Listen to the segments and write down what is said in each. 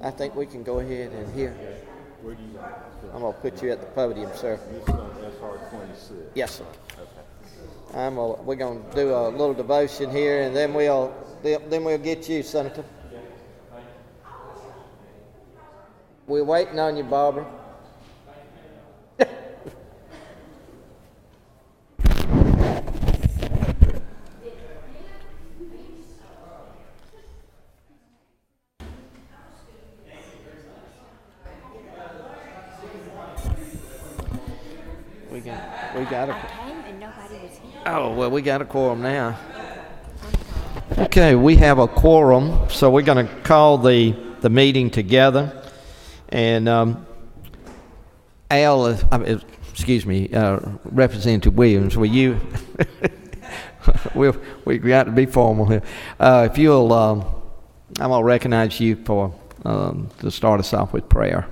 I think we can go ahead and hear. Where do you want? I'm going to put you at the podium, sir. This is on SR 26. Yes, sir. Okay. We're going to do a little devotion here, and then we'll get you, Senator. We're waiting on you, Barbara. We got a. I came and nobody was here. Oh, well, we got a quorum now. Okay, we have a quorum, so we're going to call the meeting together. And Representative Williams, will you? we got to be formal here. If you'll, I'm going to recognize you for to start us off with prayer.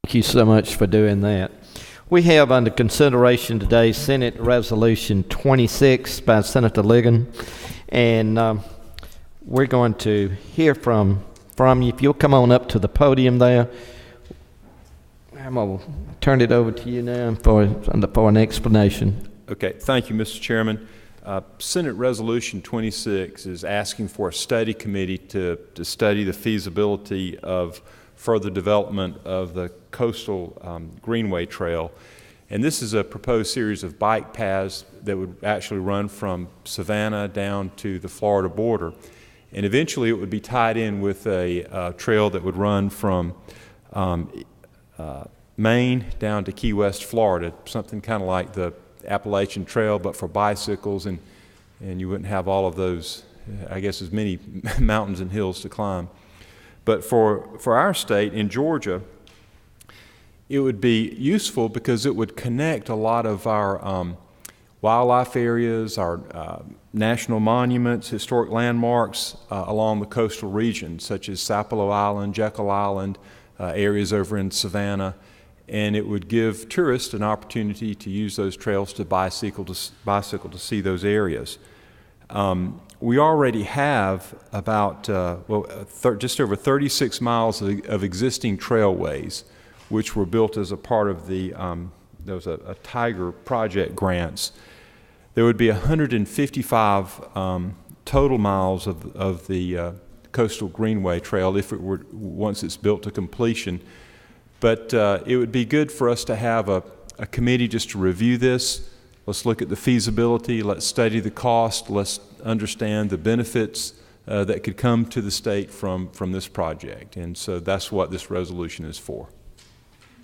Thank you so much for doing that. We have under consideration today Senate Resolution 26 by Senator Ligon, and we're going to hear from you. If you'll come on up to the podium there, I'm going to turn it over to you now for an explanation. Okay, thank you, Mr. Chairman. Senate Resolution 26 is asking for a study committee to study the feasibility of further development of the coastal Greenway Trail. And this is a proposed series of bike paths that would actually run from Savannah down to the Florida border. And eventually it would be tied in with a trail that would run from Maine down to Key West, Florida, something kind of like the Appalachian Trail, but for bicycles, and you wouldn't have all of those, I guess, as many mountains and hills to climb. But for our state, in Georgia, it would be useful because it would connect a lot of our wildlife areas, our national monuments, historic landmarks along the coastal region, such as Sapelo Island, Jekyll Island, areas over in Savannah. And it would give tourists an opportunity to use those trails to bicycle to see those areas. We already have about just over 36 miles of existing trailways, which were built as a part of the there was a Tiger project grants. There would be 155 total miles of the Coastal Greenway Trail if it were once it's built to completion. But it would be good for us to have a committee just to review this. Let's look at the feasibility. Let's study the cost. Let's understand the benefits that could come to the state from this project. And so that's what this resolution is for.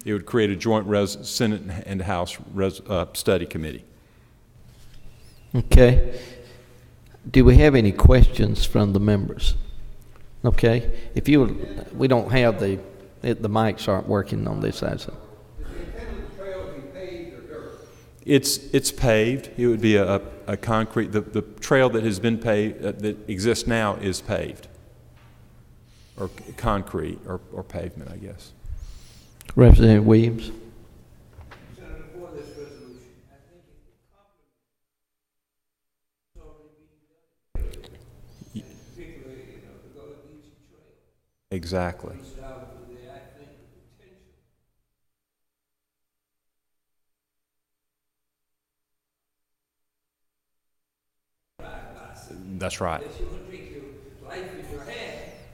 It would create a joint Senate and House study committee. Okay. Do we have any questions from the members? Okay. If we don't have the mics aren't working on this side. So. It's paved. It would be a concrete. The trail that has been paved that exists now is paved, or concrete, or pavement, I guess. Representative Williams. Senator, for this resolution, I think it's already being done, particularly the Golden Beach Trail. Exactly. That's right.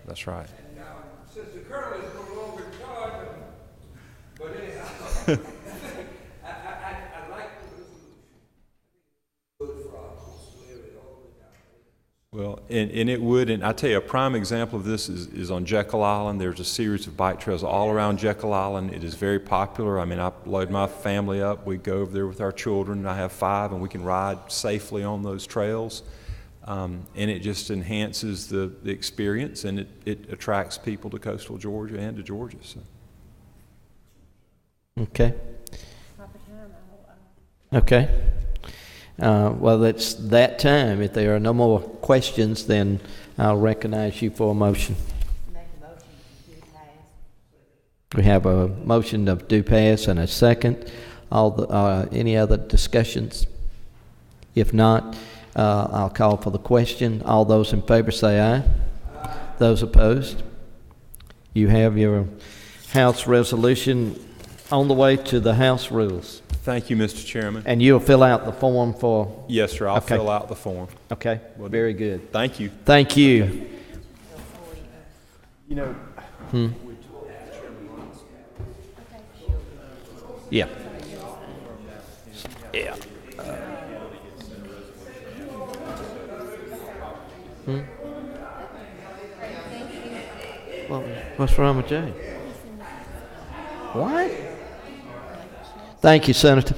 That's right. And since the colonel is no longer in charge, but anyhow, I like the resolution. Good for our coastal area all the way down. Well, and it would, and I tell you, a prime example of this is on Jekyll Island. There's a series of bike trails all around Jekyll Island. It is very popular. I mean, I load my family up. We go over there with our children. I have 5, and we can ride safely on those trails. And it just enhances the experience, and it attracts people to coastal Georgia and to Georgia. So. Okay. Okay. Well, it's that time. If there are no more questions, then I'll recognize you for a motion. Make a motion to do pass. We have a motion to do pass and a second. Any other discussions? If not, I'll call for the question. All those in favor say aye. Those opposed? You have your House resolution on the way to the House rules. Thank you, Mr. Chairman. And you'll fill out the form for... Yes, sir. I'll Okay. fill out the form. Okay, very good. Thank you. Thank you. You know, Yeah. Yeah. Well, what's wrong with Jay? What? Thank you, Senator.